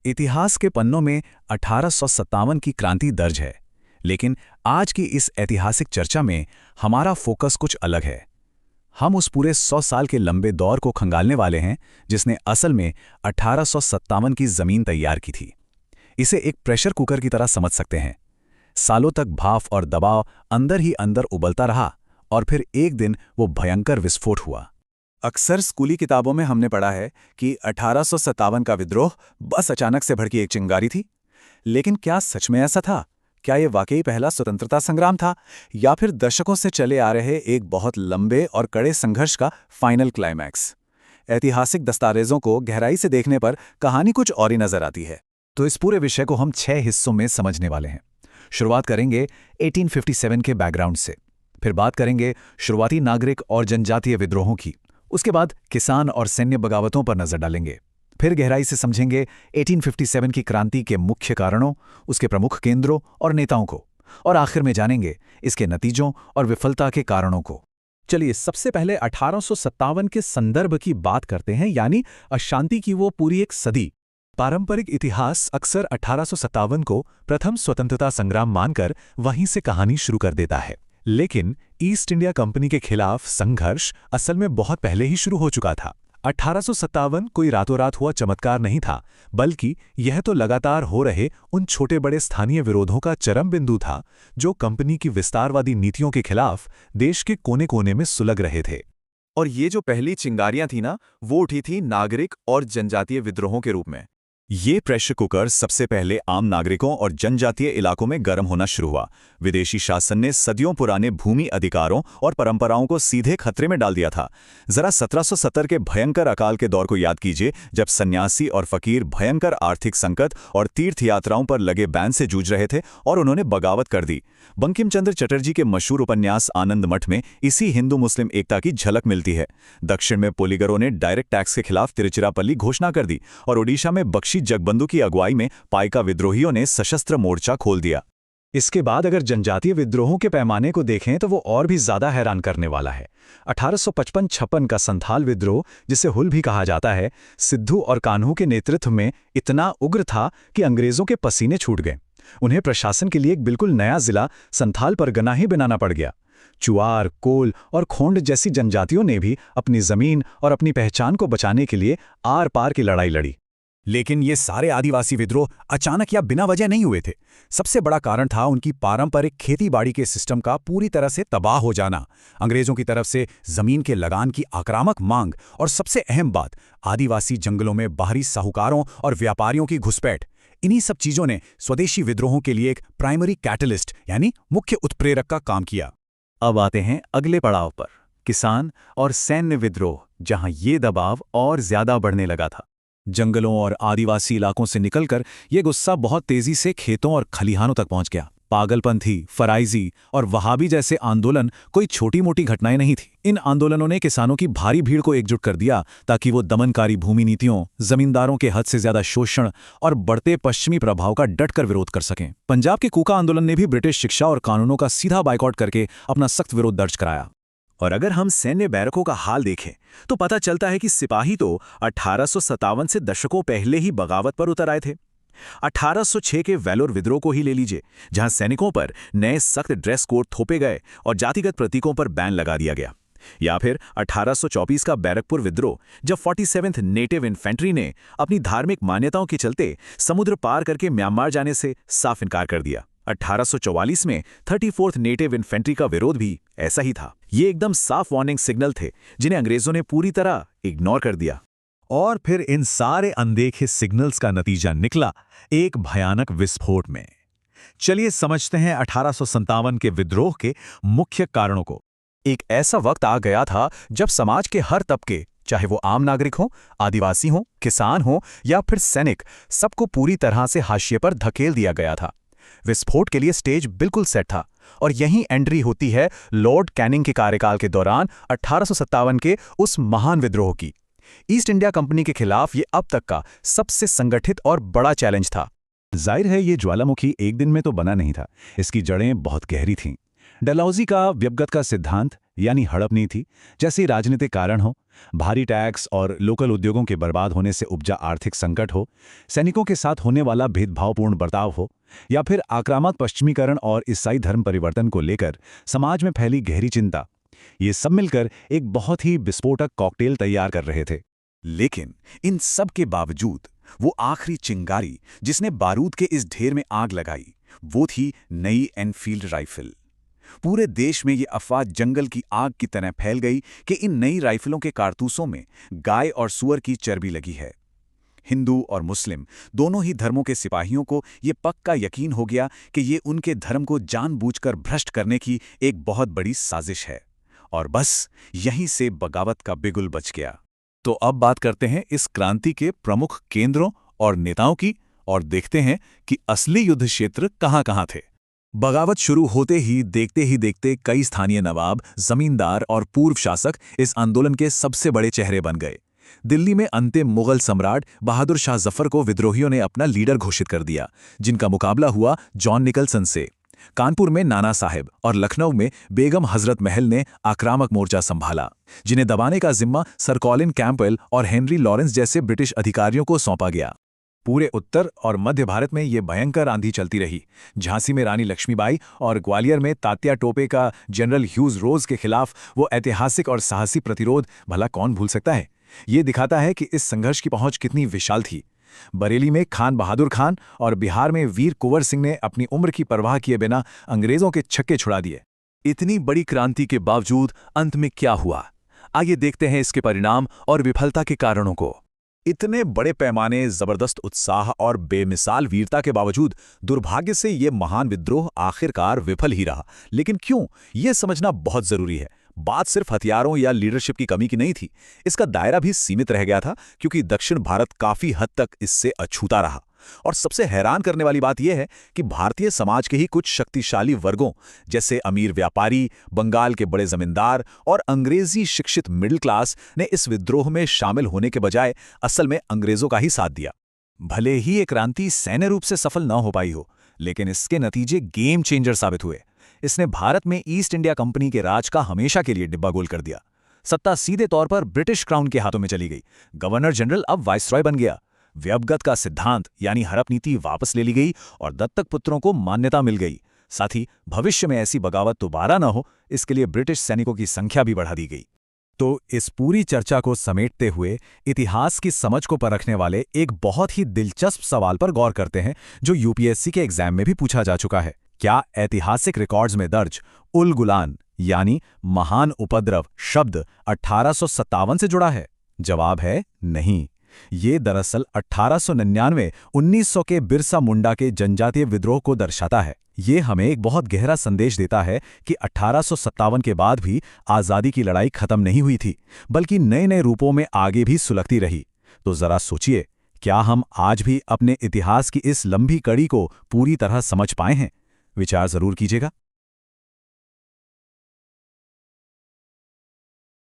इतिहास के पन्नों में 1857 की क्रांति दर्ज है, लेकिन आज की इस ऐतिहासिक चर्चा में हमारा फोकस कुछ अलग है। हम उस पूरे 100 साल के लंबे दौर को खंगालने वाले हैं जिसने असल में 1857 की जमीन तैयार की थी। इसे एक प्रेशर कुकर की तरह समझ सकते हैं। सालों तक भाप और दबाव अंदर ही अंदर उबलता रहा और फिर एक दिन वो भयंकर विस्फोट हुआ। अक्सर स्कूली किताबों में हमने पढ़ा है कि 1857 का विद्रोह बस अचानक से भड़की एक चिंगारी थी। लेकिन क्या सच में ऐसा था? क्या ये वाकई पहला स्वतंत्रता संग्राम था, या फिर दशकों से चले आ रहे एक बहुत लंबे और कड़े संघर्ष का फाइनल क्लाइमैक्स? ऐतिहासिक दस्तावेजों को गहराई से देखने पर कहानी कुछ और ही नजर आती है। तो इस पूरे विषय को हम 6 हिस्सों में समझने वाले हैं। शुरुआत करेंगे 1857 के बैकग्राउंड से, फिर बात करेंगे शुरुआती नागरिक और जनजातीय विद्रोहों की, उसके बाद किसान और सैन्य बगावतों पर नजर डालेंगे, फिर गहराई से समझेंगे 1857 की क्रांति के मुख्य कारणों, उसके प्रमुख केंद्रों और नेताओं को, और आखिर में जानेंगे इसके नतीजों और विफलता के कारणों को। चलिए सबसे पहले 1857 के संदर्भ की बात करते हैं, यानी अशांति की वो पूरी एक सदी। पारंपरिक इतिहास अक्सर 1857 को प्रथम स्वतंत्रता संग्राम मानकर वहीं से कहानी शुरू कर देता है, लेकिन ईस्ट इंडिया कंपनी के खिलाफ संघर्ष असल में बहुत पहले ही शुरू हो चुका था। 1857 कोई रातों रात हुआ चमत्कार नहीं था, बल्कि यह तो लगातार हो रहे उन छोटे बड़े स्थानीय विरोधों का चरम बिंदु था जो कंपनी की विस्तारवादी नीतियों के खिलाफ देश के कोने कोने में सुलग रहे थे। और ये जो पहली चिंगारियां थी ना, वो उठी थी नागरिक और जनजातीय विद्रोहों के रूप में। ये प्रेशर कुकर सबसे पहले आम नागरिकों और जनजातीय इलाकों में गर्म होना शुरू हुआ। विदेशी शासन ने सदियों पुराने भूमि अधिकारों और परंपराओं को सीधे खतरे में डाल दिया था। जरा 1770 के भयंकर अकाल के दौर को याद कीजिए, जब सन्यासी और फकीर भयंकर आर्थिक संकट और तीर्थ यात्राओं पर लगे बैन से जूझ रहे थे और उन्होंने बगावत कर दी। बंकिम चंद्र चटर्जी के मशहूर उपन्यास आनंद मठ में इसी हिंदू मुस्लिम एकता की झलक मिलती है। दक्षिण में पोलीगरों ने डायरेक्ट टैक्स के खिलाफ तिरुचिरापल्ली घोषणा कर दी और ओडिशा में बख्शी जगबंधु की अगुवाई में पाइका विद्रोहियों ने सशस्त्र मोर्चा खोल दिया। इसके बाद अगर जनजातीय विद्रोहों के पैमाने को देखें तो वो और भी ज्यादा हैरान करने वाला है। 1855-56 का संथाल विद्रोह, जिसे हुल भी कहा जाता है, सिद्धू और कान्हू के नेतृत्व में इतना उग्र था कि अंग्रेजों के पसीने छूट गए। उन्हें प्रशासन के लिए एक बिल्कुल नया जिला संथाल परगना ही बनाना पड़ गया। चुआर, कोल और खोंड जैसी जनजातियों ने भी अपनी जमीन और अपनी पहचान को बचाने के लिए आर पार की लड़ाई लड़ी। लेकिन ये सारे आदिवासी विद्रोह अचानक या बिना वजह नहीं हुए थे। सबसे बड़ा कारण था उनकी पारंपरिक खेतीबाड़ी के सिस्टम का पूरी तरह से तबाह हो जाना, अंग्रेजों की तरफ से जमीन के लगान की आक्रामक मांग, और सबसे अहम बात, आदिवासी जंगलों में बाहरी साहूकारों और व्यापारियों की घुसपैठ। इन्हीं सब चीजों ने स्वदेशी विद्रोहों के लिए एक प्राइमरी कैटलिस्ट यानी मुख्य उत्प्रेरक का काम किया। अब आते हैं अगले पड़ाव पर, किसान और सैन्य विद्रोह, जहां ये दबाव और ज्यादा बढ़ने लगा था। जंगलों और आदिवासी इलाकों से निकलकर यह गुस्सा बहुत तेजी से खेतों और खलिहानों तक पहुंच गया। पागलपंथी, फराइजी और वहाबी जैसे आंदोलन कोई छोटी मोटी घटनाएं नहीं थी। इन आंदोलनों ने किसानों की भारी भीड़ को एकजुट कर दिया ताकि वो दमनकारी भूमि नीतियों, जमींदारों के हद से ज्यादा शोषण और बढ़ते पश्चिमी प्रभाव का डटकर विरोध कर सकें। पंजाब के कूका आंदोलन ने भी ब्रिटिश शिक्षा और कानूनों का सीधा बाइकआउट करके अपना सख्त विरोध दर्ज कराया। और अगर हम सैन्य बैरकों का हाल देखें तो पता चलता है कि सिपाही तो 1857 से दशकों पहले ही बगावत पर उतर आए थे। 1806 के वेलोर विद्रोह को ही ले लीजिए, जहां सैनिकों पर नए सख्त ड्रेस कोड थोपे गए और जातिगत प्रतीकों पर बैन लगा दिया गया। या फिर 1824 का बैरकपुर विद्रोह, जब 47th नेटिव इन्फेंट्री ने अपनी धार्मिक मान्यताओं के चलते समुद्र पार करके म्यांमार जाने से साफ इनकार कर दिया। 1844 में 34th नेटिव इन्फेंट्री का विरोध भी ऐसा ही था। ये एकदम साफ वार्निंग सिग्नल थे जिन्हें अंग्रेजों ने पूरी तरह इग्नोर कर दिया। और फिर इन सारे अनदेखे सिग्नल्स का नतीजा निकला एक भयानक विस्फोट में। चलिए समझते हैं 1857 के विद्रोह के मुख्य कारणों को। एक ऐसा वक्त आ गया था जब समाज के हर तबके, चाहे वो आम नागरिक हो, आदिवासी हो, किसान हो या फिर सैनिक, सबको पूरी तरह से हाशिए पर धकेल दिया गया था। विस्फोट के लिए स्टेज बिल्कुल सेट था और यहीं एंट्री होती है लॉर्ड कैनिंग के कार्यकाल के दौरान 1857 के उस महान विद्रोह की। ईस्ट इंडिया कंपनी के खिलाफ ये अब तक का सबसे संगठित और बड़ा चैलेंज था। जाहिर है ये ज्वालामुखी एक दिन में तो बना नहीं था, इसकी जड़ें बहुत गहरी थीं। डलहौजी का व्यक्तिगत का सिद्धांत, यानी हड़प नहीं थी, जैसे राजनीतिक कारण हो, भारी टैक्स और लोकल उद्योगों के बर्बाद होने से उपजा आर्थिक संकट हो, सैनिकों के साथ होने वाला भेदभावपूर्ण बर्ताव हो, या फिर आक्रामक पश्चिमीकरण और ईसाई धर्म परिवर्तन को लेकर समाज में फैली गहरी चिंता। ये सब मिलकर एक बहुत ही विस्फोटक कॉकटेल तैयार कर रहे थे। लेकिन इन सब के बावजूद वो आखिरी चिंगारी जिसने बारूद के इस ढेर में आग लगाई, वो थी नई एनफील्ड राइफल। पूरे देश में ये अफवाह जंगल की आग की तरह फैल गई कि इन नई राइफलों के कारतूसों में गाय और सूअर की चर्बी लगी है। हिंदू और मुस्लिम दोनों ही धर्मों के सिपाहियों को ये पक्का यकीन हो गया कि ये उनके धर्म को जानबूझकर भ्रष्ट करने की एक बहुत बड़ी साजिश है। और बस यहीं से बगावत का बिगुल बच गया। तो अब बात करते हैं इस क्रांति के प्रमुख केंद्रों और नेताओं की, और देखते हैं कि असली युद्ध क्षेत्र कहां-कहां थे। बगावत शुरू होते ही देखते कई स्थानीय नवाब, जमींदार और पूर्व शासक इस आंदोलन के सबसे बड़े चेहरे बन गए। दिल्ली में अंतिम मुगल सम्राट बहादुर शाह जफर को विद्रोहियों ने अपना लीडर घोषित कर दिया, जिनका मुकाबला हुआ जॉन निकलसन से। कानपुर में नाना साहेब और लखनऊ में बेगम हजरत महल ने आक्रामक मोर्चा संभाला, जिन्हें दबाने का जिम्मा सर कॉलिन कैंपबेल और हेनरी लॉरेंस जैसे ब्रिटिश अधिकारियों को सौंपा गया। पूरे उत्तर और मध्य भारत में ये भयंकर आंधी चलती रही। झांसी में रानी लक्ष्मीबाई और ग्वालियर में तात्या टोपे का जनरल ह्यूज रोज के खिलाफ वो ऐतिहासिक और साहसी प्रतिरोध भला कौन भूल सकता है। ये दिखाता है कि इस संघर्ष की पहुंच कितनी विशाल थी। बरेली में खान बहादुर खान और बिहार में वीर कुंवर सिंह ने अपनी उम्र की परवाह किए बिना अंग्रेजों के छक्के छुड़ा दिए। इतनी बड़ी क्रांति के बावजूद अंत में क्या हुआ, आइए देखते हैं इसके परिणाम और विफलता के कारणों को। इतने बड़े पैमाने, जबरदस्त उत्साह और बेमिसाल वीरता के बावजूद दुर्भाग्य से ये महान विद्रोह आखिरकार विफल ही रहा। लेकिन क्यों, ये समझना बहुत जरूरी है। बात सिर्फ हथियारों या लीडरशिप की कमी की नहीं थी। इसका दायरा भी सीमित रह गया था, क्योंकि दक्षिण भारत काफी हद तक इससे अछूता रहा। और सबसे हैरान करने वाली बात यह है कि भारतीय समाज के ही कुछ शक्तिशाली वर्गों, जैसे अमीर व्यापारी, बंगाल के बड़े जमींदार और अंग्रेजी शिक्षित मिडिल क्लास, ने इस विद्रोह में शामिल होने के बजाय असल में अंग्रेजों का ही साथ दिया। भले ही ये क्रांति सैन्य रूप से सफल न हो पाई हो, लेकिन इसके नतीजे गेम चेंजर साबित हुए। इसने भारत में ईस्ट इंडिया कंपनी के राज का हमेशा के लिए डिब्बा गोल कर दिया। सत्ता सीधे तौर पर ब्रिटिश क्राउन के हाथों में चली गई। गवर्नर जनरल अब वाइसरॉय बन गया। व्यवगत का सिद्धांत यानी हड़प नीति वापस ले ली गई और दत्तक पुत्रों को मान्यता मिल गई। साथ ही भविष्य में ऐसी बगावत दोबारा न हो, इसके लिए ब्रिटिश सैनिकों की संख्या भी बढ़ा दी गई। तो इस पूरी चर्चा को समेटते हुए इतिहास की समझ को परखने वाले एक बहुत ही दिलचस्प सवाल पर गौर करते हैं, जो यूपीएससी के एग्जाम में भी पूछा जा चुका है। क्या ऐतिहासिक रिकॉर्ड्स में दर्ज उल गुलान यानी महान उपद्रव शब्द 1857 से जुड़ा है? जवाब है नहीं। ये दरअसल 1899-1900 के बिरसा मुंडा के जनजातीय विद्रोह को दर्शाता है। ये हमें एक बहुत गहरा संदेश देता है कि 1857 के बाद भी आज़ादी की लड़ाई खत्म नहीं हुई थी, बल्कि नए नए रूपों में आगे भी सुलगती रही। तो जरा सोचिए, क्या हम आज भी अपने इतिहास की इस लंबी कड़ी को पूरी तरह समझ पाए हैं? विचार जरूर कीजिएगा।